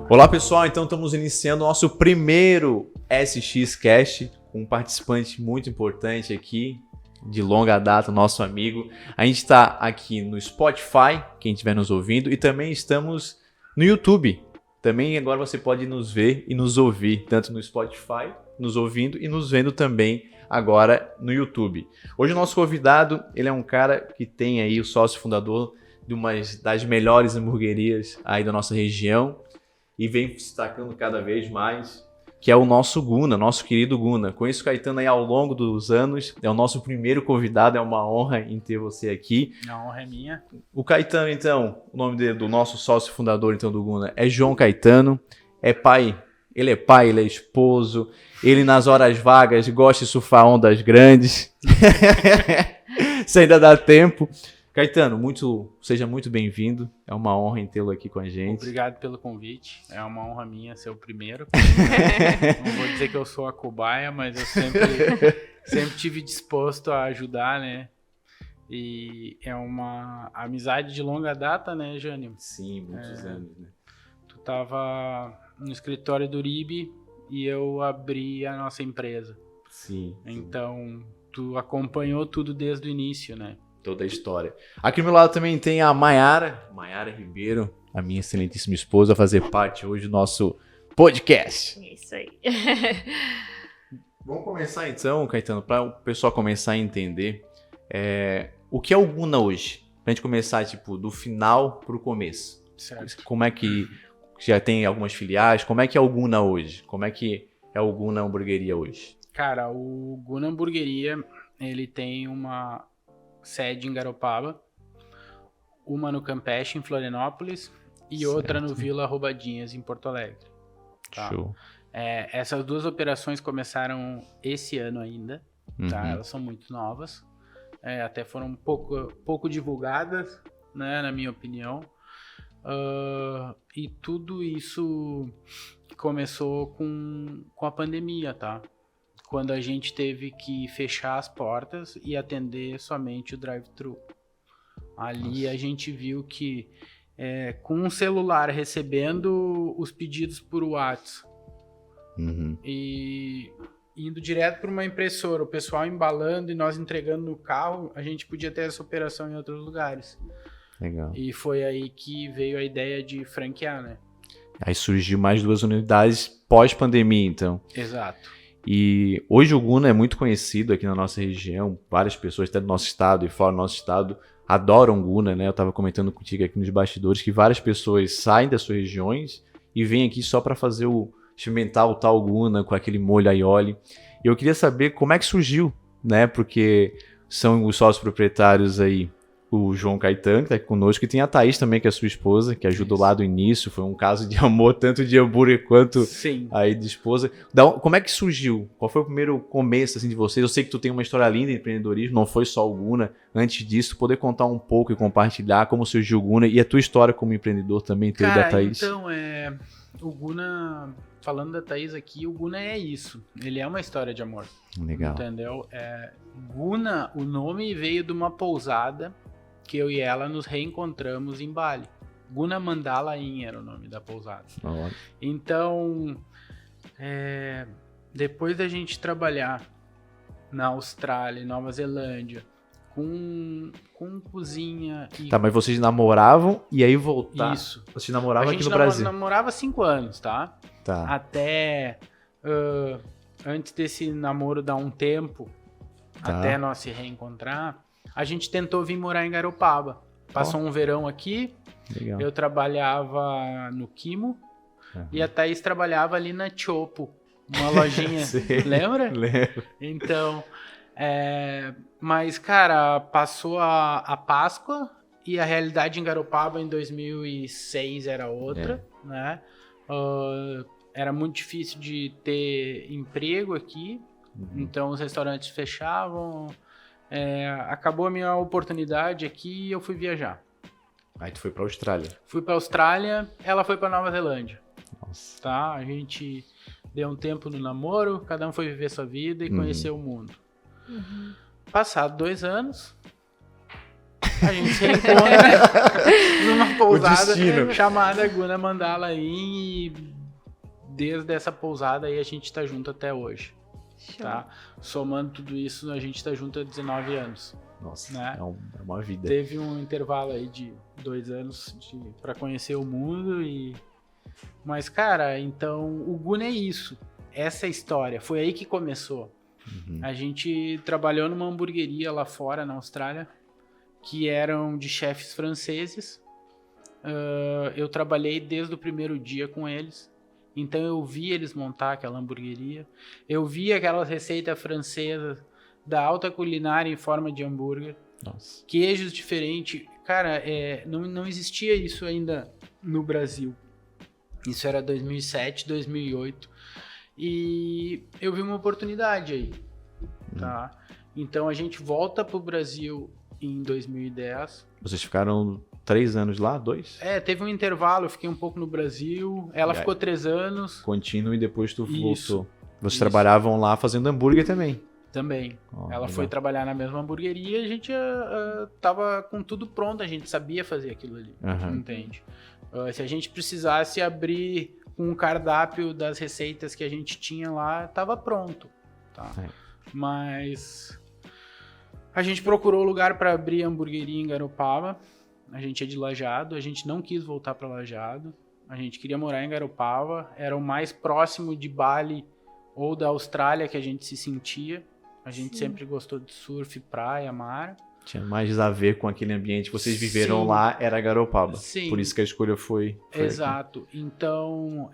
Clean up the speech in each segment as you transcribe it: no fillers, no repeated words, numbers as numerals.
Olá pessoal, então estamos iniciando o nosso primeiro SX Cast com um participante muito importante aqui, de longa data, nosso amigo. A gente está aqui no Spotify, quem estiver nos ouvindo, e também estamos no YouTube. Também agora você pode nos ver e nos ouvir, tanto no Spotify, nos ouvindo e nos vendo também agora no YouTube. Hoje o nosso convidado, ele é um cara que tem aí o sócio fundador de uma das melhores hamburguerias aí da nossa região e vem se destacando cada vez mais, que é o nosso Guna, nosso querido Guna. Conheço o Caetano aí ao longo dos anos, é o nosso primeiro convidado, é uma honra em ter você aqui. A honra é minha. O Caetano, então, o nome do nosso sócio fundador então, do Guna é João Caetano, é pai, ele é esposo, ele nas horas vagas gosta de surfar ondas grandes, se ainda dá tempo. Caetano, seja muito bem-vindo, é uma honra em tê-lo aqui com a gente. Obrigado pelo convite, é uma honra minha ser o primeiro. Não vou dizer que eu sou a cobaia, mas eu sempre tive disposto a ajudar, né? E é uma amizade de longa data, né, Jânio? Sim, muitos anos, né? Tu tava no escritório do Uribe e eu abri a nossa empresa. Sim. Então, tu acompanhou tudo desde o início, né? Toda a história. Aqui do meu lado também tem a Maiara Ribeiro, a minha excelentíssima esposa, a fazer parte hoje do nosso podcast. Isso aí. Vamos começar então, Caetano, para o pessoal começar a entender o que é o Guna hoje. Pra gente começar, tipo, do final pro começo. Certo. Como é que já tem algumas filiais, como é que é o Guna hoje? Como é que é o Guna Hamburgueria hoje? Cara, o Guna Hamburgueria, ele tem uma sede em Garopaba, uma no Campeche, em Florianópolis, e certo. Outra no Vila Roubadinhas, em Porto Alegre. Tá? Show. Essas duas operações começaram esse ano ainda, tá? Elas são muito novas, até foram um pouco divulgadas, né, na minha opinião. E tudo isso começou com a pandemia, tá? Quando a gente teve que fechar as portas e atender somente o drive-thru. Ali a gente viu que com um celular recebendo os pedidos por WhatsApp e indo direto para uma impressora, o pessoal embalando e nós entregando no carro, a gente podia ter essa operação em outros lugares. Legal. E foi aí que veio a ideia de franquear, né? Aí surgiu mais 2 unidades pós-pandemia, então. Exato. E hoje o Guna é muito conhecido aqui na nossa região, várias pessoas até do nosso estado e fora do nosso estado adoram Guna, né? Eu estava comentando contigo aqui nos bastidores que várias pessoas saem das suas regiões e vêm aqui só para fazer experimentar o tal Guna com aquele molho aioli. E eu queria saber como é que surgiu, né? Porque são os sócios proprietários aí, o João Caetano, que está aqui conosco, e tem a Thaís também, que é a sua esposa, que ajudou lá do início. Foi um caso de amor, tanto de hambúrguer quanto Sim. aí de esposa. Como é que surgiu? Qual foi o primeiro começo assim, de vocês? Eu sei que tu tem uma história linda de empreendedorismo, não foi só o Guna. Antes disso, poder contar um pouco e compartilhar como surgiu o Guna e a tua história como empreendedor também, teu da Thaís. Então, o Guna, falando da Thaís aqui, o Guna é isso. Ele é uma história de amor. Legal. Entendeu? Guna, o nome veio de uma pousada que eu e ela nos reencontramos em Bali. Guna Mandala Inn era o nome da pousada. Então, depois da gente trabalhar na Austrália, Nova Zelândia, com cozinha... Tá, mas vocês namoravam e aí voltaram? Isso. Vocês namoravam aqui no Brasil? A gente namorava 5 anos, tá? Tá. Até antes desse namoro dar um tempo, até nós se reencontrar, a gente tentou vir morar em Garopaba. Passou um verão aqui, legal. Eu trabalhava no Quimo e a Thaís trabalhava ali na Chopo, uma lojinha, lembra? Lembro. Então, mas cara, passou a Páscoa e a realidade em Garopaba em 2006 era outra, né? Era muito difícil de ter emprego aqui, então os restaurantes fechavam. Acabou a minha oportunidade aqui e eu fui viajar. Aí tu foi pra Austrália. Fui pra Austrália, ela foi pra Nova Zelândia. Nossa. Tá? A gente deu um tempo no namoro, cada um foi viver sua vida e conhecer o mundo. Passado 2 anos, a gente se encontra numa pousada chamada Guna Mandala Inn, e desde essa pousada aí a gente tá junto até hoje. Tá? Somando tudo isso, a gente tá junto há 19 anos. Nossa, né? É uma vida. Teve um intervalo aí de 2 anos pra conhecer o mundo Mas, cara, então o Guna é isso. Essa é a história. Foi aí que começou. A gente trabalhou numa hamburgueria lá fora, na Austrália, que eram de chefes franceses. Eu trabalhei desde o primeiro dia com eles. Então eu vi eles montar aquela hamburgueria. Eu vi aquela receita francesa da alta culinária em forma de hambúrguer. Nossa. Queijos diferentes. Cara, não existia isso ainda no Brasil. Isso era 2007, 2008. E eu vi uma oportunidade aí. Tá? Então a gente volta pro Brasil em 2010. Vocês ficaram 3 anos lá? 2? Teve um intervalo, eu fiquei um pouco no Brasil. Ela ficou 3 anos. Contínuo e depois tu Isso. voltou. Vocês trabalhavam lá fazendo hambúrguer também? Também. Oh, ela legal. foi trabalhar na mesma hamburgueria e a gente tava com tudo pronto, a gente sabia fazer aquilo ali. Entende? Se a gente precisasse abrir um cardápio das receitas que a gente tinha lá, tava pronto. Tá? Mas a gente procurou lugar para abrir a hamburgueria em Garopaba. A gente é de Lajeado, a gente não quis voltar para Lajeado. A gente queria morar em Garopaba, era o mais próximo de Bali ou da Austrália que a gente se sentia. A gente sempre gostou de surf, praia, mar. Tinha mais a ver com aquele ambiente que vocês viveram Sim. lá, era Garopaba. Sim. Por isso que a escolha foi Exato. Aqui. Então,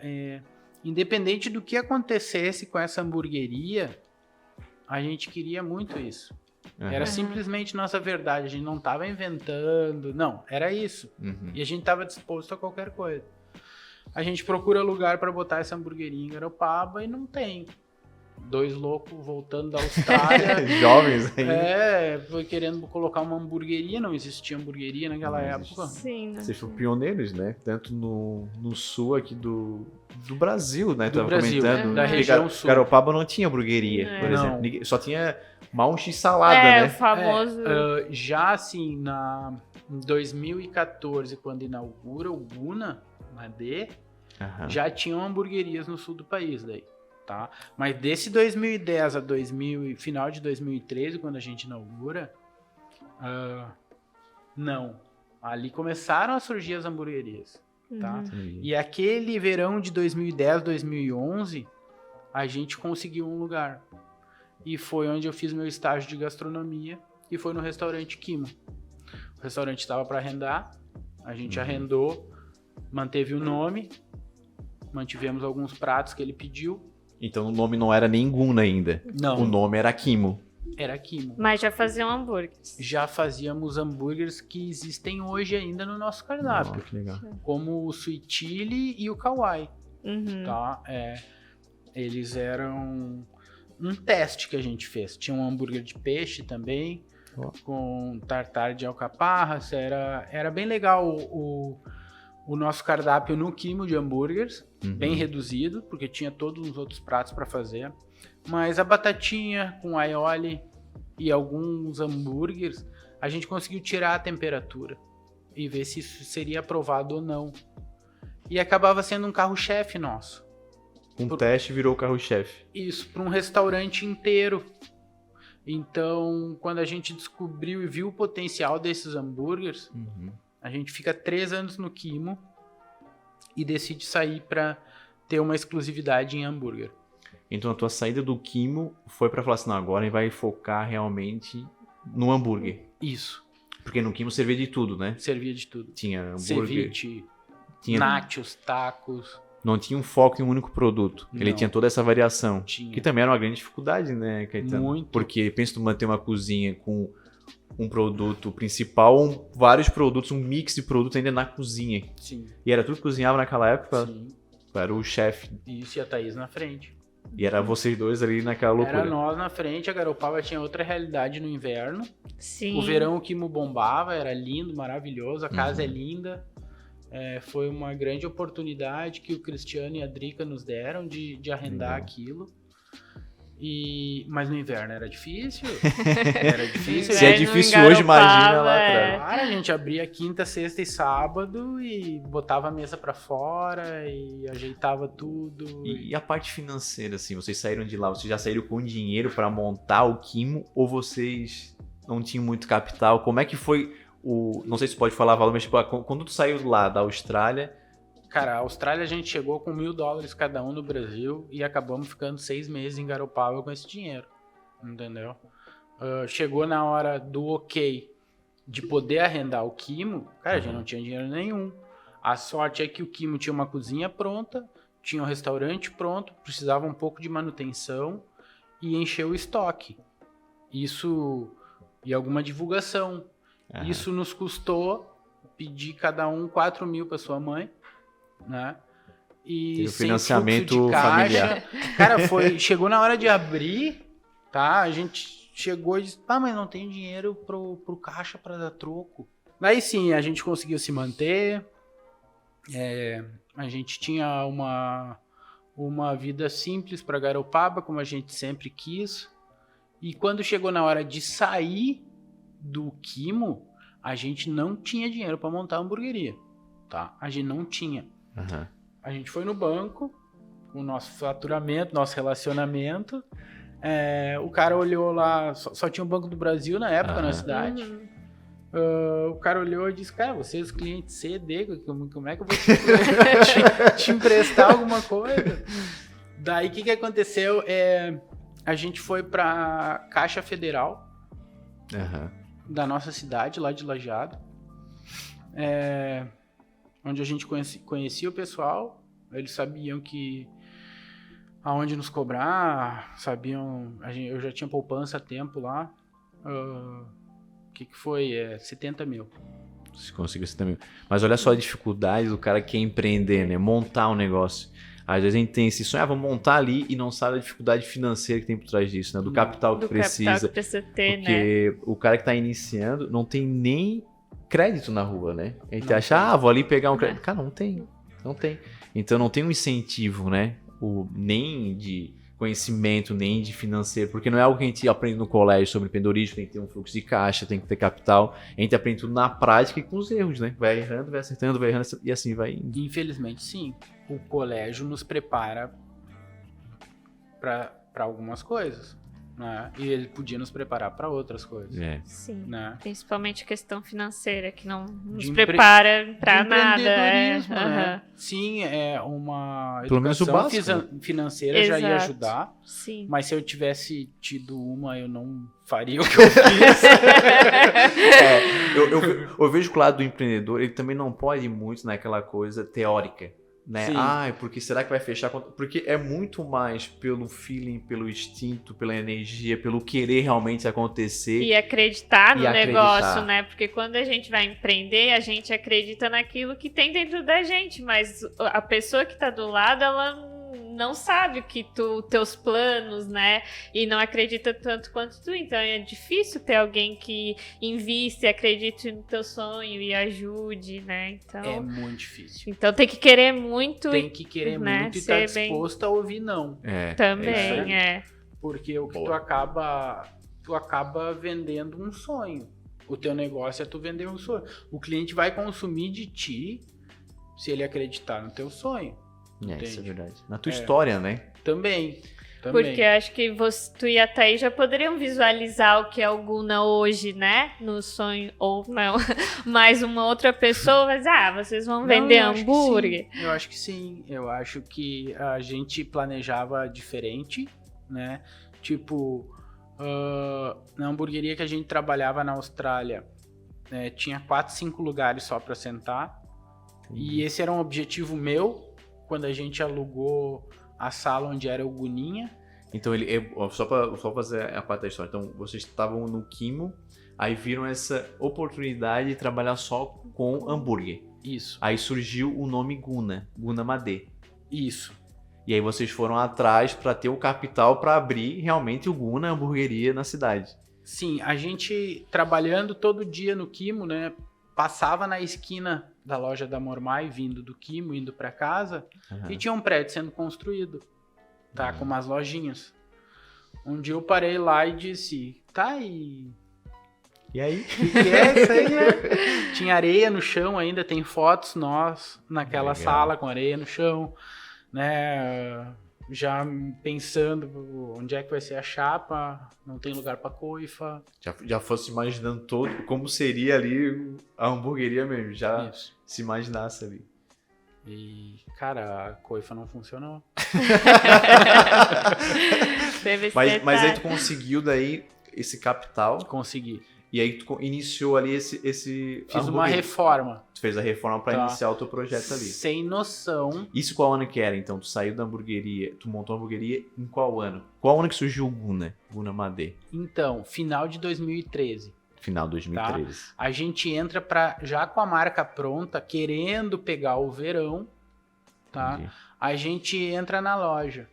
independente do que acontecesse com essa hamburgueria, a gente queria muito isso. Era simplesmente nossa verdade. A gente não estava inventando. Não, era isso. E a gente estava disposto a qualquer coisa. A gente procura lugar para botar essa hamburgueria em Garopaba e não tem. 2 loucos voltando da Austrália. Jovens ainda. Foi querendo colocar uma hamburgueria. Não existia hamburgueria naquela época. Sim, Vocês foram pioneiros, né? Tanto no sul aqui do Brasil, né? Do Brasil, da região sul. Garopaba não tinha hamburgueria, por Não. exemplo. Só tinha mal x-salada, né? o famoso... Já assim, em 2014, quando inaugura o Guna, na D, já tinham hamburguerias no sul do país daí. Tá? Mas desse 2010 a final de 2013, quando a gente inaugura, não. Ali começaram a surgir as hamburguerias. Tá? E aquele verão de 2010, 2011, a gente conseguiu um lugar. E foi onde eu fiz meu estágio de gastronomia, e foi no restaurante Kimo. O restaurante estava para arrendar, a gente arrendou, manteve o nome, mantivemos alguns pratos que ele pediu. Então o nome não era nem Guna ainda. Não. O nome era Kimo. Era Kimo. Mas já faziam hambúrgueres. Já fazíamos hambúrgueres que existem hoje ainda no nosso cardápio. Que legal. Como o Sweet Chili e o Kawaii. Tá? Eles eram um teste que a gente fez. Tinha um hambúrguer de peixe também, com tartar de alcaparras. Era bem legal o nosso cardápio no Kimo de hambúrgueres, bem reduzido, porque tinha todos os outros pratos para fazer. Mas a batatinha com aioli e alguns hambúrgueres, a gente conseguiu tirar a temperatura e ver se isso seria aprovado ou não. E acabava sendo um carro-chefe nosso. Teste virou o carro-chefe. Isso, para um restaurante inteiro. Então, quando a gente descobriu e viu o potencial desses hambúrgueres, a gente fica 3 anos no Kimo e decide sair para ter uma exclusividade em hambúrguer. Então a tua saída do Kimo foi para falar assim, não, agora a gente vai focar realmente no hambúrguer. Isso. Porque no Kimo servia de tudo, né? Servia de tudo. Tinha hambúrguer. Ceviche, nachos, tacos. Não tinha um foco em um único produto. Ele Não. tinha toda essa variação. Tinha. Que também era uma grande dificuldade, né, Caetano? Muito. Porque pensa tu manter uma cozinha com um produto principal, vários produtos, um mix de produtos ainda na cozinha. Sim. E era tudo que cozinhava naquela época? Sim. Era o chefe. Isso, e a Thaís na frente. E era vocês dois ali naquela loucura. Era nós na frente, a Garopaba tinha outra realidade no inverno. Sim. O verão o Kimo bombava, era lindo, maravilhoso, a casa é linda. Foi uma grande oportunidade que o Cristiano e a Drica nos deram de arrendar aquilo. Mas no inverno era difícil. Era difícil. Se é Inverno difícil hoje, imagina engaropava, lá é. atrás. Claro, a gente abria quinta, sexta e sábado e botava a mesa pra fora e ajeitava tudo. E a parte financeira, assim, vocês saíram de lá, vocês já saíram com dinheiro pra montar o Quimo ou vocês não tinham muito capital? Como é que foi não sei se pode falar valor, mas tipo, quando tu saiu lá da Austrália... Cara, a Austrália a gente chegou com $1.000 cada um no Brasil e acabamos ficando 6 meses em Garopaba com esse dinheiro, entendeu? Chegou na hora do ok de poder arrendar o Quimo, cara, a gente não tinha dinheiro nenhum. A sorte é que o Quimo tinha uma cozinha pronta, tinha um restaurante pronto, precisava um pouco de manutenção e encheu o estoque. Isso e alguma divulgação. Isso nos custou pedir cada um 4 mil para sua mãe, né? E o sem financiamento fluxo de caixa. familiar. Cara, chegou na hora de abrir, tá? A gente chegou e disse, mas não tem dinheiro pro caixa para dar troco. Daí sim, a gente conseguiu se manter. A gente tinha uma vida simples para Garopaba, como a gente sempre quis. E quando chegou na hora de sair do Quimo, a gente não tinha dinheiro para montar a hamburgueria, tá? A gente não tinha. A gente foi no banco, com o nosso faturamento, nosso relacionamento. O cara olhou lá, só tinha o Banco do Brasil na época na cidade. O cara olhou e disse, cara, vocês clientes CD, como é que eu vou te emprestar alguma coisa? Daí o que aconteceu? A gente foi pra Caixa Federal da nossa cidade, lá de Lajeado, onde a gente conhecia o pessoal. Eles sabiam aonde nos cobrar, sabiam, eu já tinha poupança há tempo lá. O que foi? 70 mil. Você conseguiu 70 mil. Mas olha só a dificuldade do cara que quer empreender, né? Montar um negócio. Às vezes a gente tem esse sonho, vamos montar ali e não sabe a dificuldade financeira que tem por trás disso, né? Do capital que precisa. Capital que precisa ter, porque o cara que tá iniciando não tem nem crédito na rua, né? A gente acha, vou ali pegar um crédito. Cara, não tem. Então não tem um incentivo, né? Nem de conhecimento, nem de financeiro, porque não é algo que a gente aprende no colégio sobre empreendedorismo, tem que ter um fluxo de caixa, tem que ter capital. A gente aprende tudo na prática e com os erros, né? Vai errando, vai acertando, vai errando e assim vai indo. Infelizmente, sim. O colégio nos prepara para algumas coisas, né? E ele podia nos preparar para outras coisas. Sim. Né? Principalmente a questão financeira, que não nos De prepara para nada. Empreendedorismo, né? Sim, uma Pelo menos o educação básico. financeira já ia ajudar. Sim. Mas se eu tivesse tido uma, eu não faria o que eu fiz. Eu vejo que o lado do empreendedor, ele também não pode ir muito naquela coisa teórica, né? Sim. Porque será que vai fechar? Porque é muito mais pelo feeling, pelo instinto, pela energia, pelo querer realmente acontecer. E acreditar no E acreditar. negócio, né? Porque quando a gente vai empreender, a gente acredita naquilo que tem dentro da gente, mas a pessoa que tá do lado, ela não sabe o que teus planos, né? E não acredita tanto quanto tu. Então é difícil ter alguém que invista e acredite no teu sonho e ajude, né? Então, É muito difícil. então tem que querer muito. Tem que querer né, muito e estar ser bem- disposto a ouvir não. Também, Porque o que Boa. tu acaba vendendo um sonho. O teu negócio é tu vender um sonho. O cliente vai consumir de ti se ele acreditar no teu sonho. Isso é Entende? verdade. Na tua história, né? Também. Porque acho que tu e a Thaís já poderiam visualizar o que é o Guna hoje, né? No sonho, ou não. Mas uma outra pessoa vai dizer, vocês vão vender hambúrguer. Eu acho que sim. Eu acho que a gente planejava diferente, né? Tipo, na hamburgueria que a gente trabalhava na Austrália, tinha 4, 5 lugares só para sentar. E esse era um objetivo meu, quando a gente alugou a sala onde era o Guninha. Então, só pra fazer a parte da história. Então, vocês estavam no Quimo, aí viram essa oportunidade de trabalhar só com hambúrguer. Isso. Aí surgiu o nome Guna Madê. Isso. E aí vocês foram atrás para ter o capital para abrir realmente o Guna hamburgueria na cidade. Sim, a gente trabalhando todo dia no Quimo, né? Passava na esquina da loja da Mormai, vindo do Quimo, indo para casa, e tinha um prédio sendo construído, tá? Com umas lojinhas. Um dia eu parei lá e disse, tá, E aí? que é isso aí? Tinha areia no chão ainda, tem fotos nós naquela Legal. sala com areia no chão, né? Já pensando onde é que vai ser a chapa, não tem lugar pra coifa. Já fosse imaginando todo como seria ali a hamburgueria mesmo, já Isso. se imaginasse ali. E, cara, a coifa não funcionou. Teve esse Mas aí detalhe. tu conseguiu daí esse capital Consegui. e aí tu iniciou ali esse Fiz uma hamburgueria. reforma. Tu fez a reforma para Tá. iniciar o teu projeto ali. Sem noção. Isso qual ano que era, então? Tu saiu da hamburgueria, tu montou a hamburgueria em qual ano? Qual ano que surgiu o Guna Madê? Então, final de 2013. Final de 2013. A gente entra já com a marca pronta, querendo pegar o verão, tá? Entendi. A gente entra na loja.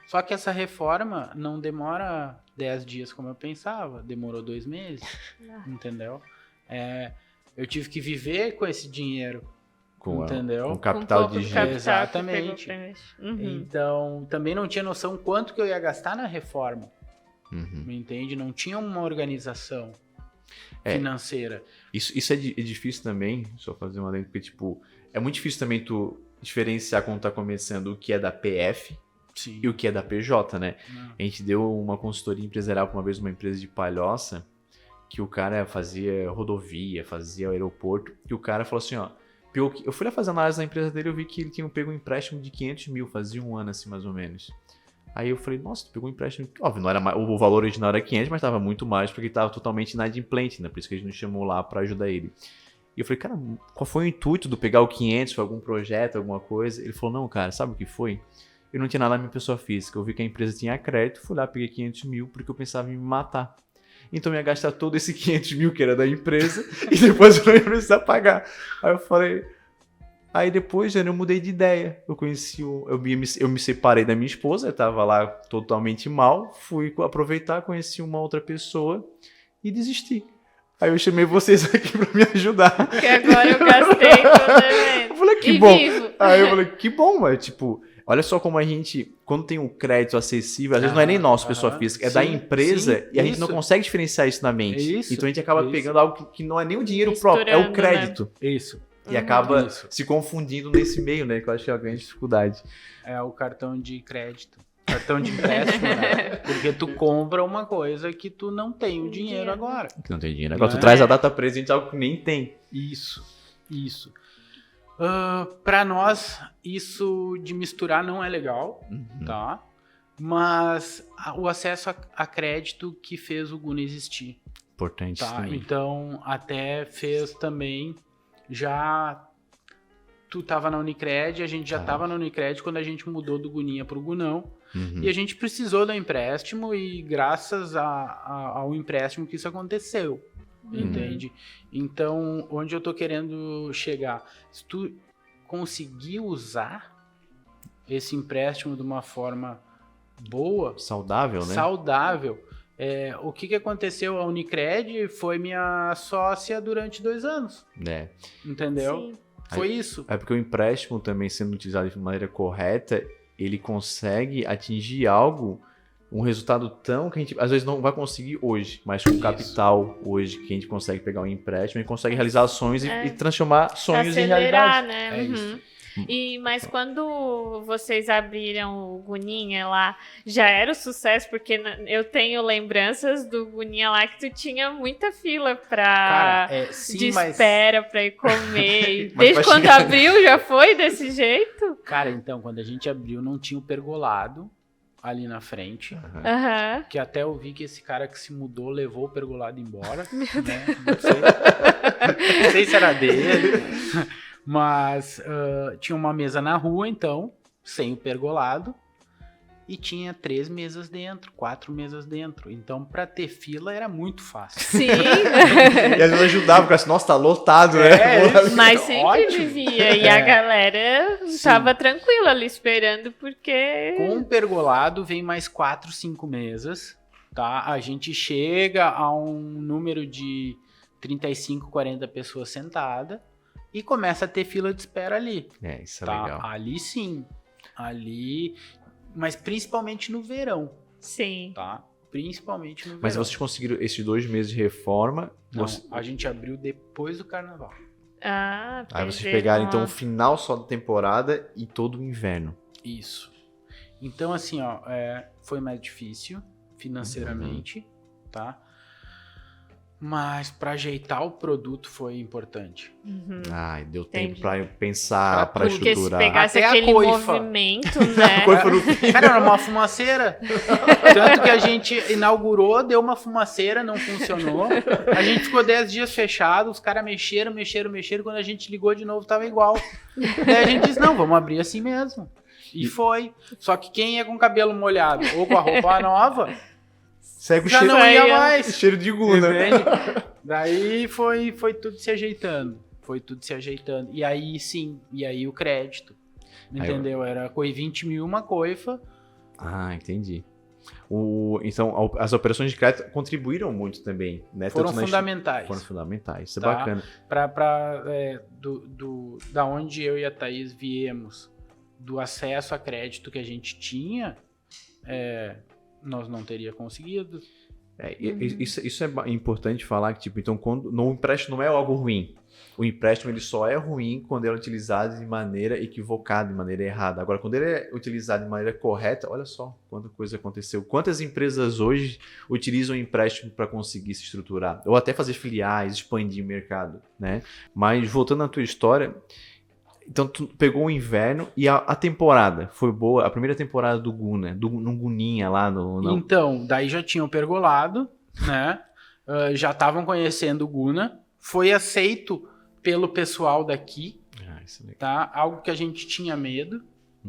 Só que essa reforma não demora 10 dias como eu pensava, demorou 2 meses, entendeu? Eu tive que viver com esse dinheiro, entendeu? Com Com capital pouco de do giro. capital Exatamente. que pegou pra investir. Uhum. Então, também não tinha noção quanto que eu ia gastar na reforma, Uhum. me entende? Não tinha uma organização É. financeira. Isso é difícil também, só fazer uma lenda, porque, tipo, é muito difícil também tu diferenciar quando tá começando o que é da PF Sim. e o que é da PJ, né? Não. A gente deu uma consultoria empresarial pra uma vez uma empresa de Palhoça, que o cara fazia rodovia, fazia aeroporto, e o cara falou assim, ó, eu fui lá fazer análise da empresa dele, eu vi que ele tinha pego um empréstimo de 500 mil, fazia um ano assim, mais ou menos. Aí eu falei, nossa, tu pegou um empréstimo, óbvio, não era mais, o valor original era 500, mas tava muito mais, porque ele tava totalmente inadimplente, né, por isso que a gente nos chamou lá pra ajudar ele. E eu falei, cara, qual foi o intuito de pegar o 500, foi algum projeto, alguma coisa? Ele falou, não, cara, sabe o que foi? Eu não tinha nada na minha pessoa física, eu vi que a empresa tinha crédito, fui lá, peguei 500 mil, porque eu pensava em me matar. Então eu ia gastar todo esse 500 mil que era da empresa e depois eu não ia precisar pagar. Aí eu falei... Aí depois eu mudei de ideia. Eu conheci eu me separei da minha esposa, eu tava lá totalmente mal, fui aproveitar, conheci uma outra pessoa e desisti. Aí eu chamei vocês aqui pra me ajudar. Porque agora eu gastei todo evento. Eu falei, que E bom. vivo. Aí eu falei, que bom, mas tipo, olha só como a gente, quando tem um crédito acessível, às vezes não é nem nosso, pessoa física, é da Sim, empresa sim, e a gente não isso. consegue diferenciar isso na mente. Isso, Então a gente acaba isso. pegando algo que não é nem o dinheiro próprio, é o Misturando, crédito. Isso. E acaba Isso. se confundindo nesse meio, né? Que eu acho que é a grande dificuldade. É o cartão de crédito. Cartão de empréstimo, né? Porque tu compra uma coisa que tu não tem o dinheiro Dinheiro. agora. Que não tem dinheiro. Agora Não tu é? traz a data presente, algo que nem tem. Isso. Pra nós, isso de misturar não é legal, tá? Mas o acesso a crédito que fez o Guna existir, Importante tá? também. Então, até fez também, já... Tu tava na Unicred, a gente já tava na Unicred quando a gente mudou do Guninha pro Gunão. Uhum. E a gente precisou do empréstimo e graças ao empréstimo que isso aconteceu, entende? Então, onde eu tô querendo chegar? Se tu conseguir usar esse empréstimo de uma forma boa, Saudável, né? saudável, o que aconteceu? A Unicred foi minha sócia durante 2 anos, É. entendeu? Sim. Foi isso. É porque o empréstimo também sendo utilizado de maneira correta, ele consegue atingir algo, um resultado tão que a gente às vezes não vai conseguir hoje, mas com o capital hoje que a gente consegue pegar um empréstimo e consegue realizar sonhos e transformar sonhos em Acelerar, realidade. né? É Uhum. isso. Mas quando vocês abriram o Guninha lá, já era o sucesso? Porque eu tenho lembranças do Guninha lá que tu tinha muita fila Cara, de sim, mas... espera pra ir comer. Mas Desde vai quando chegar- abriu já foi desse jeito? Cara, então, quando a gente abriu, não tinha o pergolado ali na frente. Aham. Que até eu vi que esse cara que se mudou levou o pergolado embora. Né? Não sei se era dele. Mas tinha uma mesa na rua, então, sem o pergolado. E tinha 3 mesas dentro, 4 mesas dentro. Então, pra ter fila era muito fácil. Sim, E às vezes ajudava, porque assim, nossa, tá lotado, né? mas sempre Ótimo. vivia. E a galera Sim. tava tranquila ali esperando, porque... Com o pergolado vem mais 4, 5 mesas, tá? A gente chega a um número de 35, 40 pessoas sentadas e começa a ter fila de espera ali, É, isso é tá? legal. Ali sim, ali, mas principalmente no verão, Sim. tá? Principalmente no Mas verão. vocês conseguiram esses 2 meses de reforma. Não, a gente abriu depois do carnaval. Ah, Aí vocês perderam pegaram então a- o final só da temporada e todo o inverno. Isso. Então, assim, ó, foi mais difícil financeiramente, tá? Mas para ajeitar o produto foi importante. Uhum. Ai, deu tempo Entendi. pra pensar, pra tudo. Porque se estruturar. pegasse Até a aquele coifa. movimento, né? Coifa no fim. Cara, era uma fumaceira. Tanto que a gente inaugurou, deu uma fumaceira, não funcionou. A gente ficou 10 dias fechado, os caras mexeram. Quando a gente ligou de novo, tava igual. Daí a gente disse, não, vamos abrir assim mesmo. E foi. Só que quem ia com o cabelo molhado ou com a roupa nova, Segue o já cheiro, não ia Saia. mais. cheiro de guna. Entende? Daí foi tudo se ajeitando. E aí sim, e aí o crédito. Entendeu? Era 20 mil uma coifa. Ah, entendi. Então, as operações de crédito contribuíram muito também, né? Foram Tanto na fundamentais. Foram fundamentais, isso é Tá. bacana. Da onde eu e a Thaís viemos, do acesso a crédito que a gente tinha, nós não teria conseguido. Isso é importante falar que, tipo, então, quando o empréstimo não é algo ruim. O empréstimo ele só é ruim quando ele é utilizado de maneira equivocada, de maneira errada. Agora, quando ele é utilizado de maneira correta, olha só quanta coisa aconteceu. Quantas empresas hoje utilizam empréstimo para conseguir se estruturar? Ou até fazer filiais, expandir o mercado, né? Mas, voltando à tua história, então tu pegou o inverno e a temporada foi boa. A primeira temporada do Guna, no Guninha lá no... Então, daí já tinham pergolado, né? Já estavam conhecendo o Guna. Foi aceito pelo pessoal daqui, isso é legal. tá? Algo que a gente tinha medo,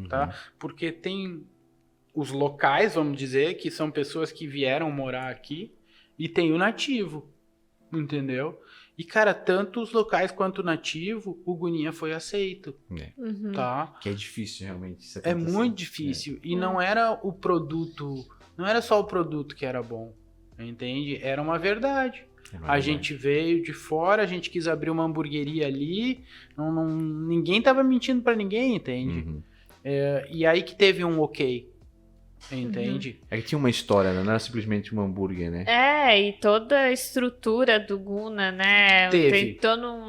tá? Porque tem os locais, vamos dizer, que são pessoas que vieram morar aqui, e tem o nativo, entendeu? E, cara, tanto os locais quanto o nativo, o Guninha foi aceito, Uhum. tá? Que é difícil, realmente. Isso É acontecer. muito difícil. E não era o produto, não era só o produto que era bom, entende? Era uma verdade. A gente veio de fora, a gente quis abrir uma hamburgueria ali, ninguém tava mentindo pra ninguém, entende? Uhum. E aí que teve um ok, entende? É que tinha uma história, né? Não era simplesmente um hambúrguer, né? E toda a estrutura do Guna, né? Teve.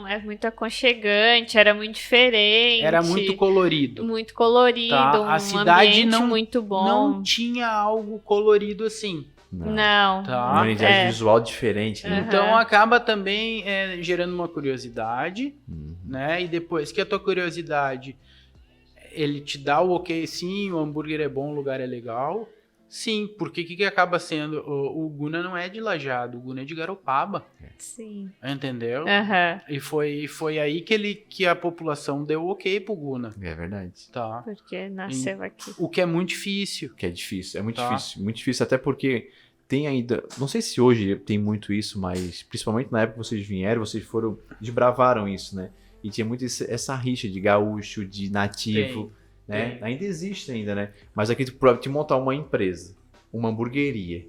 É muito aconchegante, era muito diferente. Era muito colorido. Muito colorido, Tá, a um cidade ambiente muito bom. Não tinha algo colorido assim. Não. Tá. Uma identidade visual diferente, né? Uhum. Então acaba também gerando uma curiosidade, Uhum. né? E depois que a tua curiosidade, ele te dá o ok, sim, o hambúrguer é bom, o lugar é legal. Sim, porque o que acaba sendo? O Guna não é de Lajeado, o Guna é de Garopaba, Sim. entendeu? Aham. E foi aí que a população deu ok pro Guna, É verdade. tá? Porque nasceu aqui. O que é muito difícil. Que é difícil, é muito Tá. difícil. Muito difícil, até porque tem ainda. Não sei se hoje tem muito isso, mas principalmente na época que vocês vieram, vocês desbravaram isso, né? E tinha muito essa rixa de gaúcho, de nativo, né? tem. Ainda existe ainda, né? Mas aqui pra te montar uma empresa, uma hamburgueria,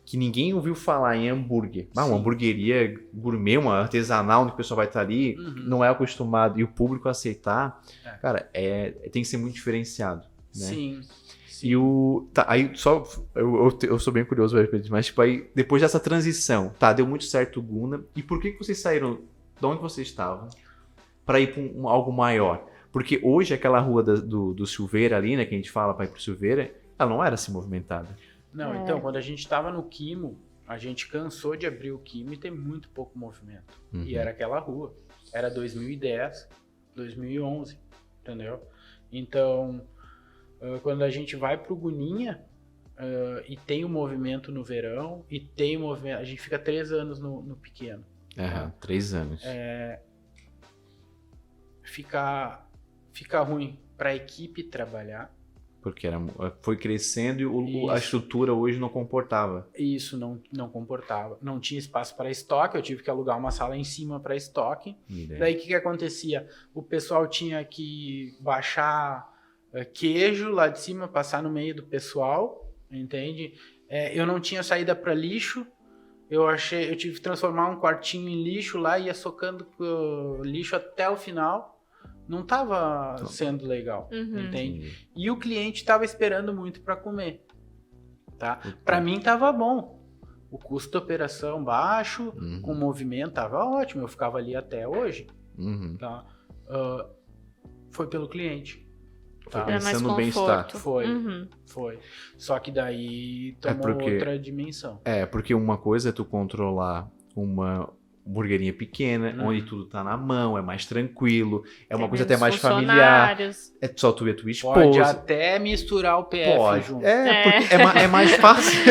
que ninguém ouviu falar em hambúrguer. Uma Sim. hamburgueria gourmet, uma artesanal, onde o pessoal vai estar ali, Uhum. não é acostumado, e o público aceitar, É. cara, tem que ser muito diferenciado, né? Sim. E aí só, eu sou bem curioso, mas tipo, aí, depois dessa transição, deu muito certo o Guna, e por que vocês saíram de onde vocês estavam para ir para algo maior? Porque hoje aquela rua do Silveira ali, né, que a gente fala para ir pro Silveira, ela não era assim movimentada. Não, então, quando a gente tava no Quimo, a gente cansou de abrir o Quimo e ter muito pouco movimento. Uhum. E era aquela rua. Era 2010, 2011, entendeu? Então, quando a gente vai pro Guninha e tem o movimento no verão, e tem o movimento... A gente fica 3 anos no pequeno. Aham, 3 anos. Fica ruim pra equipe trabalhar. Porque foi crescendo e a Isso. estrutura hoje não comportava. Isso não comportava. Não tinha espaço para estoque, eu tive que alugar uma sala em cima para estoque. Daí o que acontecia? O pessoal tinha que baixar queijo lá de cima, passar no meio do pessoal, entende? Eu não tinha saída para lixo, eu tive que transformar um quartinho em lixo lá e ia socando lixo até o final. Não estava sendo legal, Uhum. entende? E o cliente estava esperando muito para comer. Tá? Para mim tava bom. O custo de operação baixo, com o movimento tava ótimo. Eu ficava ali até hoje. Tá? Foi pelo cliente. Foi Tá? pensando no bem-estar. Foi. Só que daí tomou outra dimensão. Porque uma coisa é tu controlar uma hamburguerinha pequena, onde tudo tá na mão, é mais tranquilo, é uma coisa até mais familiar. É só tu e a tua esposa. Pode até misturar o PF junto. Porque é mais fácil.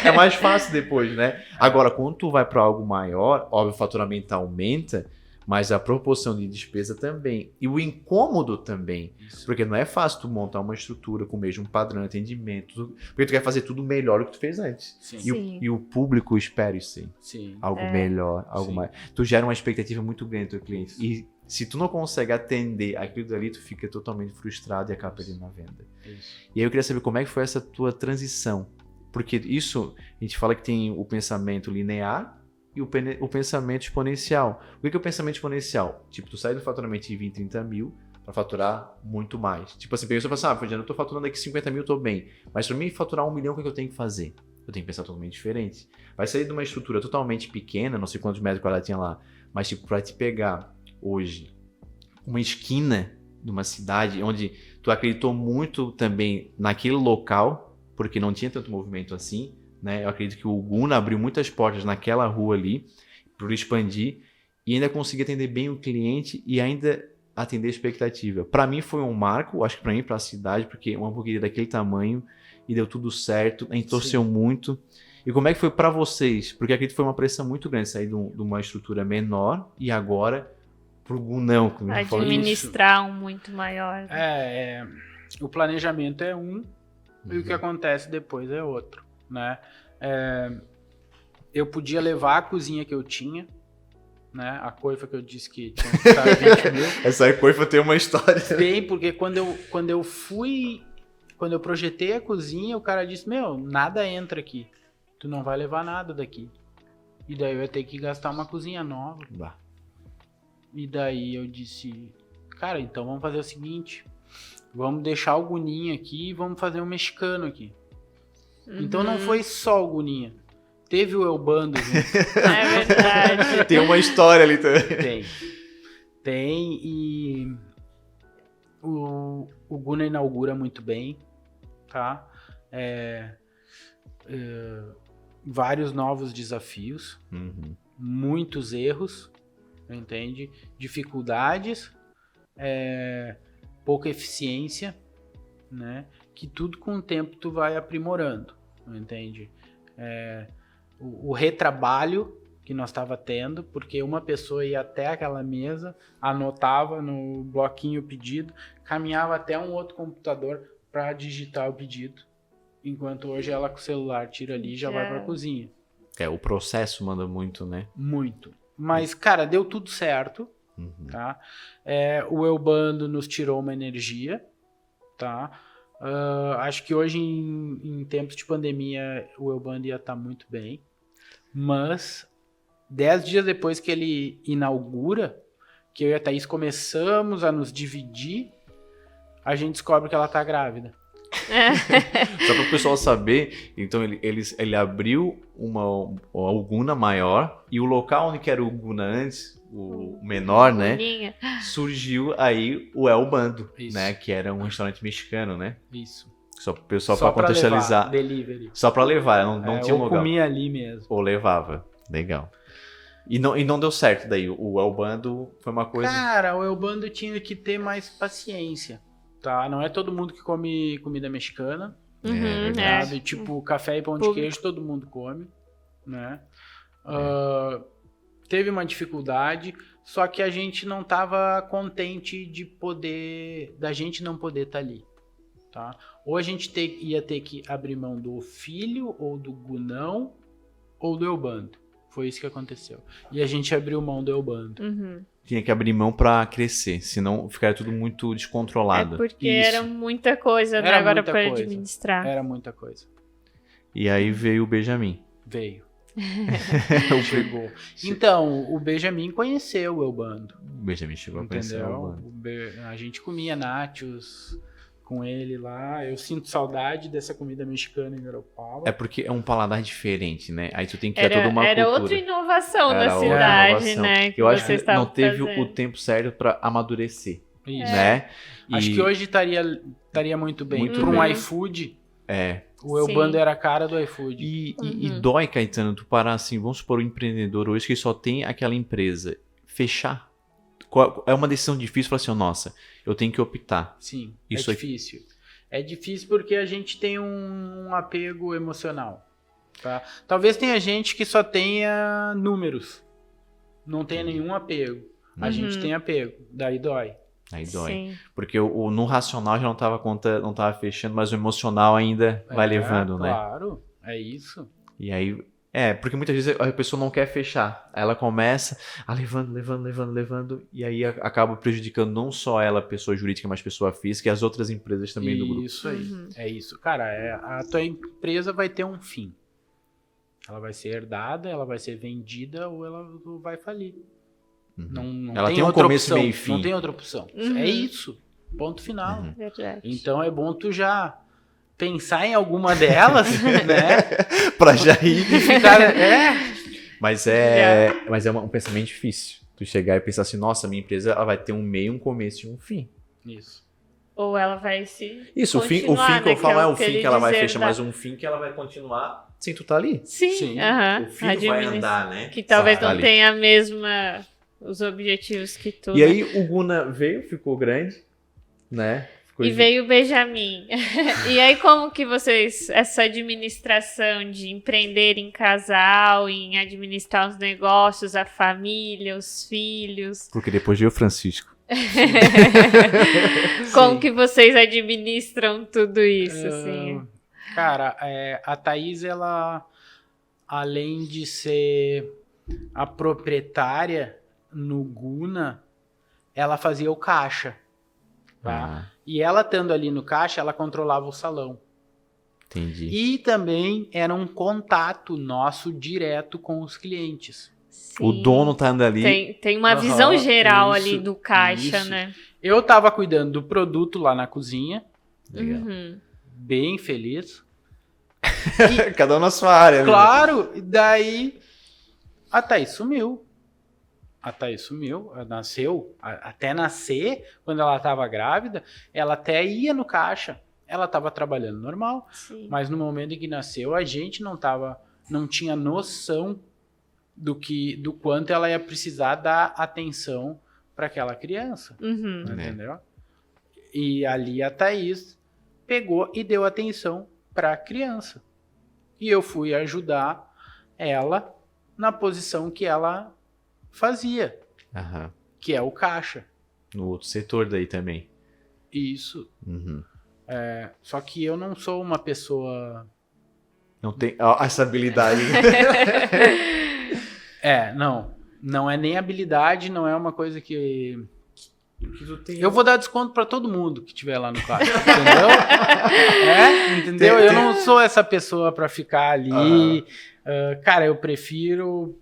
É mais fácil depois, né? Agora, quando tu vai para algo maior, óbvio, o faturamento aumenta, mas a proporção de despesa também. E o incômodo também. Isso. Porque não é fácil tu montar uma estrutura com o mesmo padrão de atendimento. Porque tu quer fazer tudo melhor do que tu fez antes. E o público espera isso aí. Sim. Algo melhor, algo mais. Tu gera uma expectativa muito grande do teu cliente. E se tu não consegue atender aquilo dali, tu fica totalmente frustrado e acaba perdendo na venda. Isso. E aí eu queria saber como é que foi essa tua transição. Porque isso, a gente fala que tem o pensamento linear e o pensamento exponencial. O que é o pensamento exponencial? Tipo, tu sai do faturamento de 20, 30 mil para faturar muito mais. Tipo assim, a pessoa fala assim, eu tô faturando aqui 50 mil, tô bem. Mas para mim faturar 1 milhão, o que eu tenho que fazer? Eu tenho que pensar totalmente diferente. Vai sair de uma estrutura totalmente pequena, não sei quantos metros quadrados tinha lá, mas tipo, para te pegar hoje uma esquina de uma cidade onde tu acreditou muito também naquele local, porque não tinha tanto movimento assim, né? Eu acredito que o Guna abriu muitas portas naquela rua ali para expandir e ainda conseguir atender bem o cliente e ainda atender a expectativa. Para mim foi um marco, acho que para mim, para a cidade, porque uma hamburgueria daquele tamanho e deu tudo certo, a gente torceu muito. E como é que foi para vocês? Porque acredito que foi uma pressão muito grande sair de uma estrutura menor e agora pro Gunão. Administrar um muito maior. O planejamento é um e o que acontece depois é outro. Né? Eu podia levar a cozinha que eu tinha, né? A coifa que eu disse que tinha que custar 20 mil. Essa coifa tem uma história. Bem, porque quando eu projetei a cozinha, o cara disse, nada entra aqui, tu não vai levar nada daqui. E daí eu ia ter que gastar uma cozinha nova. E daí eu disse, cara, então vamos fazer o seguinte, vamos deixar o Guninha aqui e vamos fazer um mexicano aqui. Então não foi só o Guninha. Teve o Elbando junto. É verdade. Tem uma história ali também. Tem. E o Guna inaugura muito bem. Tá? Vários novos desafios. Muitos erros. Entende? Dificuldades. Pouca eficiência. Né? Que tudo com o tempo tu vai aprimorando, entende? O retrabalho que nós estava tendo, porque uma pessoa ia até aquela mesa, anotava no bloquinho o pedido, caminhava até um outro computador para digitar o pedido, enquanto hoje ela com o celular tira ali e já vai para a cozinha. O processo manda muito, né? Muito. Mas, cara, deu tudo certo, tá? O Elbando nos tirou uma energia, tá? Acho que hoje em tempos de pandemia o Elbando ia estar muito bem, mas 10 dias depois que ele inaugura, que eu e a Thaís começamos a nos dividir, a gente descobre que ela tá grávida. Só para o pessoal saber, então ele abriu o Guna maior e o local onde que era o Guna antes, o menor, né? Surgiu aí o Elbando, né? Que era um restaurante mexicano, né? Isso. Só para o pessoal para contextualizar. Delivery. Só para levar, não tinha um lugar. Ou comia ali mesmo. Ou levava. Legal. E não deu certo daí. O Elbando foi uma coisa. Cara, o Elbando tinha que ter mais paciência. Tá? Não é todo mundo que come comida mexicana. Tipo, café e pão de queijo todo mundo come, né? Teve uma dificuldade, só que a gente não estava contente da gente não poder estar ali, tá? Ou a gente ia ter que abrir mão do filho, ou do Gunão, ou do Elbando. Foi isso que aconteceu. E a gente abriu mão do Elbando. Tinha que abrir mão para crescer, senão ficaria tudo muito descontrolado. Porque era muita coisa, né? Agora para administrar. Era muita coisa. E aí veio o Benjamin. Veio. Chegou. Então, o Benjamin conheceu o Elbando. O Benjamin chegou a conhecer o Elbando. A gente comia nachos, com ele lá. Eu sinto saudade dessa comida mexicana em Garopaba. É porque é um paladar diferente, né? Aí tu tem que criar toda uma Era cultura. outra inovação Era da outra cidade, inovação. né? Eu acho vocês que não estavam teve o fazendo. tempo certo pra amadurecer, Isso. né? Acho que hoje estaria muito bem. Muito Para um bem. iFood, É. o Eubando era a cara do iFood. E dói, Caetano, tu parar assim, vamos supor, um empreendedor hoje que só tem aquela empresa, fechar. É uma decisão difícil, falar assim, nossa, eu tenho que optar. Sim, Isso é aqui. difícil. É difícil porque a gente tem um apego emocional. Tá? Talvez tenha gente que só tenha números. Não tenha nenhum apego. A gente tem apego. Daí dói. Aí dói. Sim. Porque no racional já não tava fechando, mas o emocional ainda vai levando, né? Claro, é isso. E aí, porque muitas vezes a pessoa não quer fechar. Aí ela começa levando, e aí acaba prejudicando não só ela, pessoa jurídica, mas pessoa física, e as outras empresas também do grupo. Isso aí. É isso. Cara, a tua empresa vai ter um fim. Ela vai ser herdada, ela vai ser vendida ou ela vai falir. Não Ela tem tem um outra começo, opção. meio e fim. Não tem outra opção. É isso. Ponto final. Verdade. Então é bom tu já pensar em alguma delas, né? Pra já ir. E ficar. Mas é um pensamento difícil. Tu chegar e pensar assim, nossa, minha empresa ela vai ter um meio, um começo e um fim. Isso. Ou ela vai se. Isso, o fim continuar, que eu né, falo é é o o que fim ele que ela vai diz fechar, herdar. mas um fim que ela vai continuar sem tu tá ali. Sim, Sim. aham. O fim vai Administra- andar, né? Que talvez Tá não ali. tenha a mesma. Os objetivos que tu. E né? aí o Guna veio, ficou grande, né? Ficou E veio o Benjamin. E aí, como que vocês, essa administração de empreender em casal, em administrar os negócios, a família, os filhos, Porque depois veio o Francisco. como que vocês administram tudo isso, assim? Cara, a Thaís, ela, além de ser a proprietária no Guna, ela fazia o caixa. Tá? Ah, E ela estando ali no caixa, ela controlava o salão. entendi. E também era um contato nosso direto com os clientes. O Sim. dono tá andando ali. Tem uma Aham, visão geral isso, ali do caixa, isso. né? Eu tava cuidando do produto lá na cozinha, Legal. Uhum. bem feliz. Cada um na sua área. né? Claro, e daí a Thaís sumiu. Ela nasceu, até nascer, quando ela estava grávida, ela até ia no caixa. Ela estava trabalhando normal, Sim. mas no momento em que nasceu, a gente não tinha noção do quanto ela ia precisar dar atenção para aquela criança. Uhum. Entendeu? E ali a Thaís pegou e deu atenção para a criança. E eu fui ajudar ela na posição que ela fazia, Aham. que é o caixa. No outro setor daí também. Isso. Uhum. Só que eu não sou uma pessoa... Não tem essa habilidade. Não é nem habilidade, não é uma coisa que... que tu tem. Eu vou dar desconto para todo mundo que estiver lá no caixa, entendeu? Entendeu? Tem- Eu não sou essa pessoa para ficar ali. Cara, eu prefiro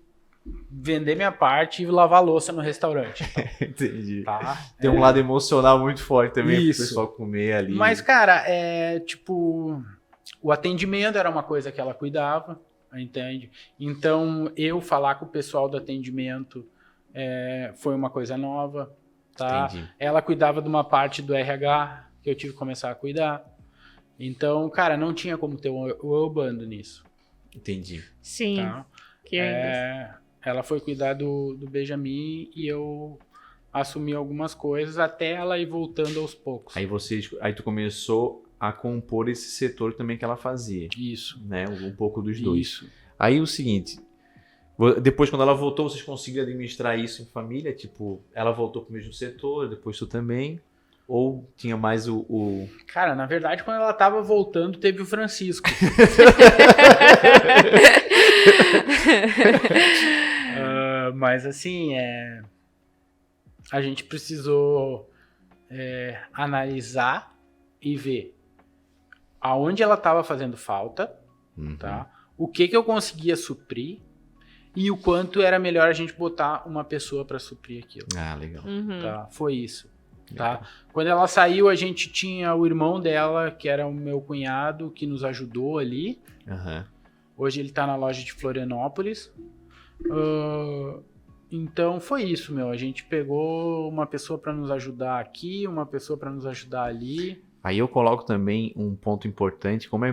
vender minha parte e lavar a louça no restaurante. Entendi. Tá? Tem um lado emocional muito forte também Isso. pro pessoal comer ali. Mas, cara, tipo, o atendimento era uma coisa que ela cuidava, entende? Então, eu falar com o pessoal do atendimento foi uma coisa nova, tá? Entendi. Ela cuidava de uma parte do RH que eu tive que começar a cuidar. Então, cara, não tinha como ter o Eubando nisso, Entendi. Sim. tá? Que ainda... Ela foi cuidar do Benjamin e eu assumi algumas coisas até ela ir voltando aos poucos. Aí tu começou a compor esse setor também que ela fazia, Isso. né? Um pouco dos dois. Isso. Aí o seguinte, depois quando ela voltou, vocês conseguiram administrar isso em família? Tipo, ela voltou pro mesmo setor, depois tu também? Ou tinha mais o... Cara, na verdade, quando ela tava voltando, teve o Francisco. Mas assim, a gente precisou analisar e ver aonde ela estava fazendo falta, tá? O que eu conseguia suprir e o quanto era melhor a gente botar uma pessoa para suprir aquilo. Ah, legal. Uhum. Tá? Foi isso. Tá? Quando ela saiu, a gente tinha o irmão dela, que era o meu cunhado, que nos ajudou ali. Aham. Hoje ele tá na loja de Florianópolis. Então foi isso, meu. A gente pegou uma pessoa para nos ajudar aqui, uma pessoa para nos ajudar ali. Aí eu coloco também um ponto importante, como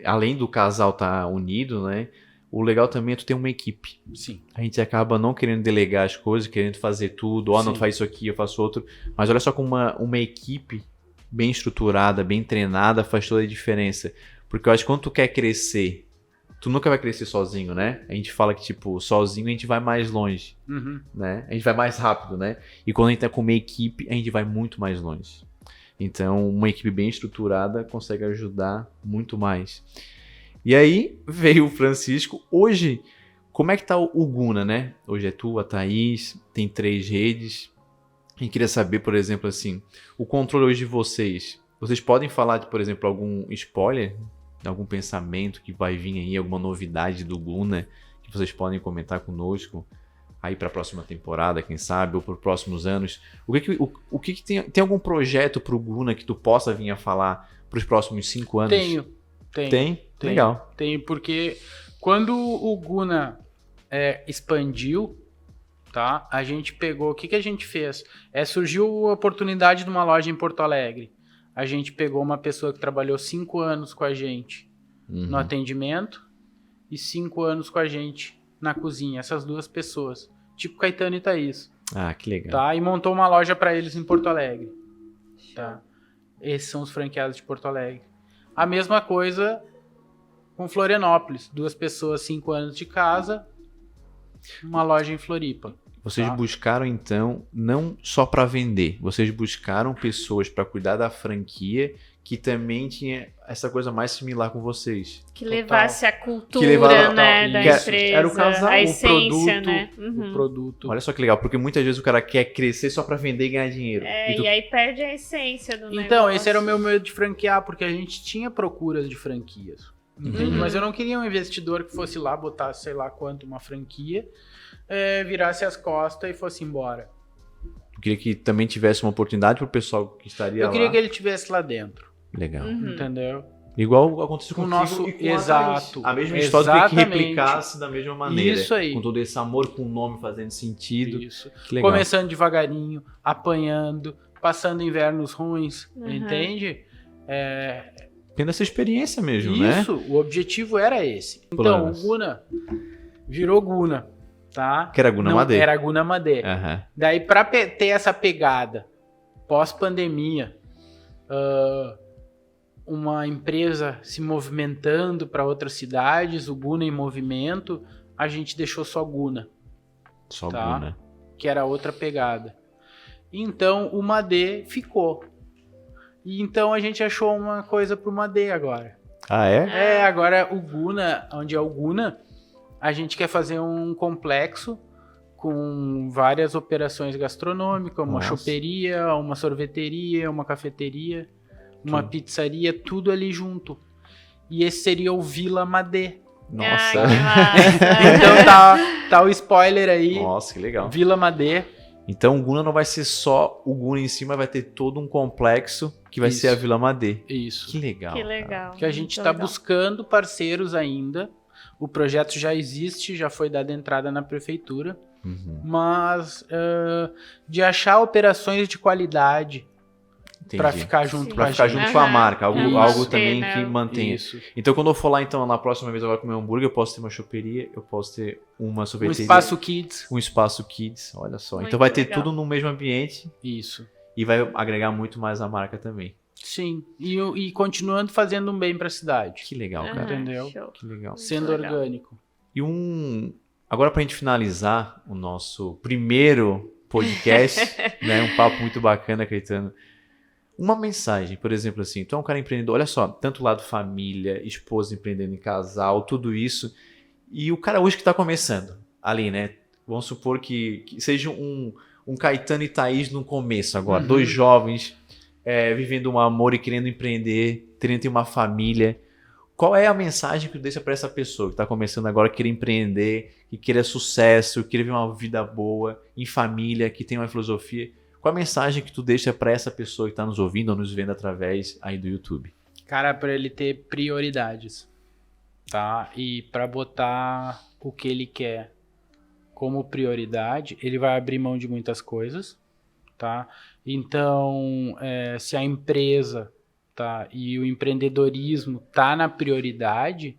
além do casal estar unido, né? O legal também é tu ter uma equipe. Sim. A gente acaba não querendo delegar as coisas, querendo fazer tudo. Não, Sim. faz isso aqui, eu faço outro. Mas olha só como uma equipe bem estruturada, bem treinada, faz toda a diferença. Porque eu acho que quando tu quer crescer, tu nunca vai crescer sozinho, né? A gente fala que, tipo, sozinho a gente vai mais longe, Uhum. né? A gente vai mais rápido, né? E quando a gente tá com uma equipe, a gente vai muito mais longe. Então, uma equipe bem estruturada consegue ajudar muito mais. E aí, veio o Francisco. Hoje, como é que tá o Guna, né? Hoje é tu, a Thaís, tem 3 redes. E queria saber, por exemplo, assim, o controle hoje de vocês. Vocês podem falar de, por exemplo, algum spoiler? Algum pensamento que vai vir aí, alguma novidade do Guna que vocês podem comentar conosco aí para a próxima temporada, quem sabe, ou para os próximos anos? O que tem algum projeto para o Guna que tu possa vir a falar para os próximos 5 anos? Tenho. Tem? Legal. Tenho, porque quando o Guna expandiu, tá? A gente pegou... O que a gente fez? Surgiu a oportunidade de uma loja em Porto Alegre. A gente pegou uma pessoa que trabalhou 5 anos com a gente no atendimento e 5 anos com a gente na cozinha. Essas 2 pessoas. Tipo Caetano e Thaís. Ah, que legal. Tá? E montou uma loja para eles em Porto Alegre. Tá? Esses são os franqueados de Porto Alegre. A mesma coisa com Florianópolis. 2 pessoas, 5 anos de casa, uma loja em Floripa. Vocês Tá. buscaram, então, não só para vender, vocês buscaram pessoas para cuidar da franquia que também tinha essa coisa mais similar com vocês. Que Total. levasse a cultura, levava- né, da Isso. empresa. Era o casal, a o essência, produto, né? O produto. Olha só que legal, porque muitas vezes o cara quer crescer só para vender e ganhar dinheiro. É, E tu- e aí perde a essência do negócio. Então, esse era o meu medo de franquear, porque a gente tinha procuras de franquias. Entende? Uhum. Mas eu não queria um investidor que fosse lá, botasse sei lá quanto uma franquia, virasse as costas e fosse embora. Eu queria que também tivesse uma oportunidade pro pessoal que estaria Eu lá. queria que ele estivesse lá dentro, Legal. Uhum. entendeu? Igual aconteceu Com com o nosso- e com exato. a mesma história que Exatamente. replicasse da mesma maneira. Isso aí. Com todo esse amor, com o nome fazendo sentido. Isso. Que legal. Começando devagarinho, apanhando, passando invernos ruins, Uhum. entende? Tendo essa experiência mesmo, né? Isso, o objetivo era esse. Então, Planos. o Guna virou Guna, tá? Que era Guna Não, Madê. Era Guna Madê. Aham. Daí, pra ter essa pegada pós-pandemia, uma empresa se movimentando para outras cidades, o Guna em movimento, a gente deixou só Guna, Só Tá. Guna. que era outra pegada. Então, o Madê ficou. E então a gente achou uma coisa pro Madê agora. Ah, é? Agora o Guna, onde é o Guna, a gente quer fazer um complexo com várias operações gastronômicas, uma Nossa. choperia, uma sorveteria, uma cafeteria, uma Tudo. pizzaria, tudo ali junto. E esse seria o Vila Madê. Nossa. Ai, que massa. Então tá o spoiler aí, Nossa, que legal. Vila Madê. Então o Guna não vai ser só o Guna em cima, vai ter todo um complexo que vai Isso. ser a Vila Madê. Isso. Que legal. Que cara. legal. Que a gente muito está legal. buscando parceiros ainda. O projeto já existe, já foi dada entrada na prefeitura. Uhum, Mas de achar operações de qualidade entendi. para ficar junto Sim. com Pra a ficar gente. junto com a Aham. marca, algo, Isso. algo também Né? que mantenha. Isso. Então quando eu for lá então na próxima vez agora comer um hambúrguer, eu posso ter uma choperia, eu posso ter uma Um sorveteria, espaço kids. um espaço kids, olha só. Muito Então vai ter legal. tudo no mesmo ambiente Isso. e vai agregar muito mais a marca também. Sim. E continuando fazendo um bem para a cidade. Que legal, Aham, cara. Entendeu? show. Que legal. Sendo legal. orgânico. E agora pra gente finalizar o nosso primeiro podcast, né, um papo muito bacana, Caetano. Uma mensagem, por exemplo, assim, tu é um cara empreendedor, olha só, tanto lado família, esposa empreendendo em casal, tudo isso, e o cara hoje que tá começando, ali, né, vamos supor que seja um Caetano e Thaís no começo agora, Uhum. 2 jovens vivendo um amor e querendo empreender, querendo ter uma família. Qual é a mensagem que tu deixa para essa pessoa que está começando agora, que quer empreender, que queira sucesso, que queira viver uma vida boa, em família, que tem uma filosofia? qual a mensagem que tu deixa para essa pessoa que está nos ouvindo ou nos vendo através aí do YouTube? Cara, para ele ter prioridades, tá? E para botar o que ele quer como prioridade, ele vai abrir mão de muitas coisas, tá? Então, se a empresa, tá, e o empreendedorismo tá na prioridade,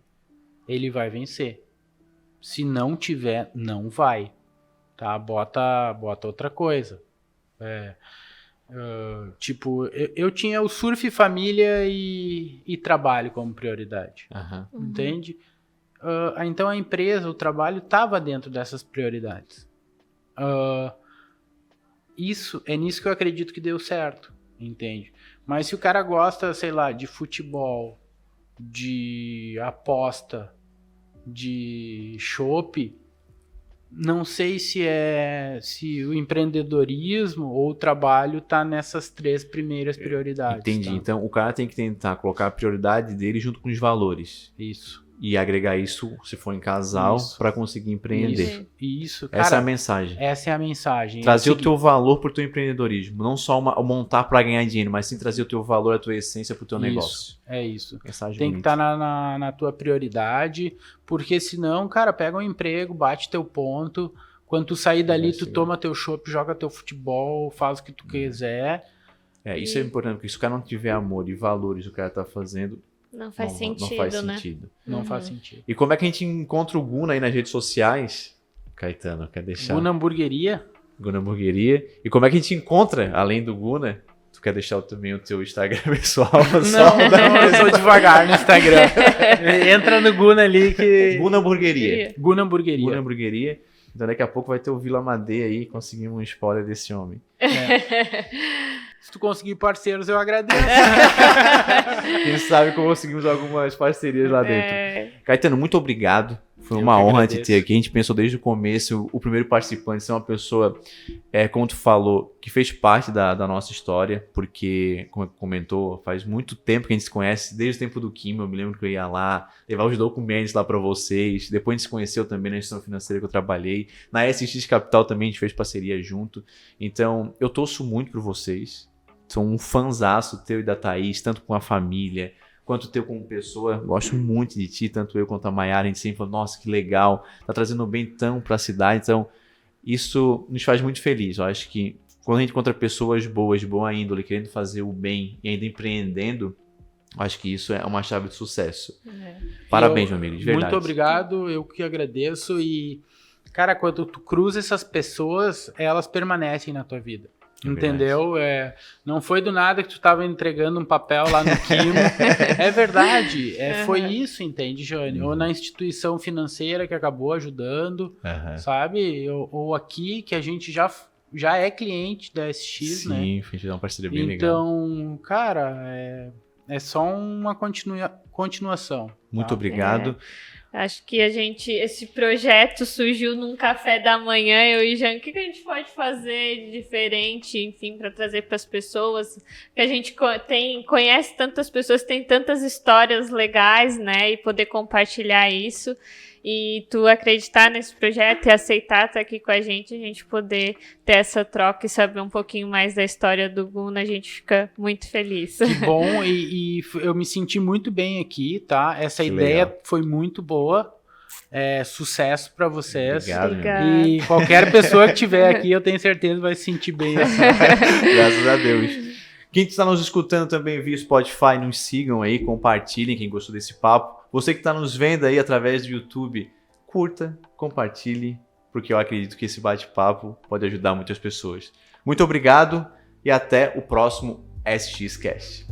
ele vai vencer. Se não tiver, não vai, tá? Bota outra coisa. Tipo, eu tinha o surf, família e trabalho como prioridade, entende? Então a empresa, o trabalho estava dentro dessas prioridades. É nisso que eu acredito que deu certo, entende? Mas se o cara gosta, sei lá, de futebol, de aposta, de chopp, não sei se o empreendedorismo ou o trabalho tá nessas 3 primeiras prioridades. Entendi. Tá? Então o cara tem que tentar colocar a prioridade dele junto com os valores. Isso. E agregar isso, se for em casal, para conseguir empreender. Isso, cara. Essa é a mensagem. Essa é a mensagem. Trazer o teu valor pro teu empreendedorismo. Não só montar para ganhar dinheiro, mas sim trazer o teu valor, a tua essência pro teu negócio. É isso. Mensagem tem bonita. que estar na tua prioridade, porque senão, cara, pega um emprego, bate teu ponto. Quando tu sair dali, tu toma teu chopp, joga teu futebol, faz o que tu quiser. Isso é importante, porque se o cara não tiver amor e valores o cara tá fazendo, não faz sentido, não faz né? sentido. Não faz sentido. E como é que a gente encontra o Guna aí nas redes sociais? Caetano, quer deixar? Guna Hamburgueria. Guna Hamburgueria. E como é que a gente encontra, além do Guna? Tu quer deixar também o teu Instagram pessoal? Não, eu sou devagar no Instagram. Entra no Guna ali que... Guna Hamburgueria. Guna Hamburgueria. Guna Hamburgueria. Então daqui a pouco vai ter o Vila Madê aí, conseguimos um spoiler desse homem. Se tu conseguir parceiros, eu agradeço. Quem sabe conseguimos algumas parcerias lá dentro. Caetano, muito obrigado. Foi uma honra te ter aqui. A gente pensou desde o começo, o primeiro participante ser uma pessoa, como tu falou, que fez parte da nossa história, porque, como comentou, faz muito tempo que a gente se conhece, desde o tempo do Kim. Eu me lembro que eu ia lá, levar os documentos lá para vocês. Depois a gente se conheceu também na gestão financeira que eu trabalhei. Na SX Capital também a gente fez parceria junto. Então, eu torço muito por vocês. Sou um fanzaço teu e da Thaís, tanto com a família, quanto teu como pessoa. Gosto muito de ti, tanto eu quanto a Mayara. A gente sempre fala, nossa, que legal, tá trazendo bem tão pra cidade. Então, isso nos faz muito feliz. Eu acho que quando a gente encontra pessoas boas, de boa índole, querendo fazer o bem e ainda empreendendo, acho que isso é uma chave de sucesso. Parabéns, meu amigo, de verdade. Muito obrigado, eu que agradeço. E, cara, quando tu cruza essas pessoas, elas permanecem na tua vida. Entendeu? Não foi do nada que tu estava entregando um papel lá no Quimo. É verdade. Foi isso, entende, Jane? Ou na instituição financeira que acabou ajudando, sabe? Ou aqui que a gente já é cliente da SX, né? Sim, a gente dá uma parceria bem legal. Então, cara, é só uma continuação. Muito obrigado. Acho que esse projeto surgiu num café da manhã, eu e Jean, o que a gente pode fazer de diferente, enfim, para trazer para as pessoas, que a gente conhece tantas pessoas, tem tantas histórias legais, né, e poder compartilhar isso, e tu acreditar nesse projeto e aceitar estar aqui com a gente poder ter essa troca e saber um pouquinho mais da história do Guna, a gente fica muito feliz. Que bom, e eu me senti muito bem aqui, tá? Essa ideia legal. Foi muito boa. Sucesso para vocês. Obrigado. E qualquer pessoa que estiver aqui, eu tenho certeza vai se sentir bem assim. Graças a Deus. Quem está nos escutando também via Spotify, nos sigam aí, compartilhem quem gostou desse papo. Você que está nos vendo aí através do YouTube, curta, compartilhe, porque eu acredito que esse bate-papo pode ajudar muitas pessoas. Muito obrigado e até o próximo SXCast.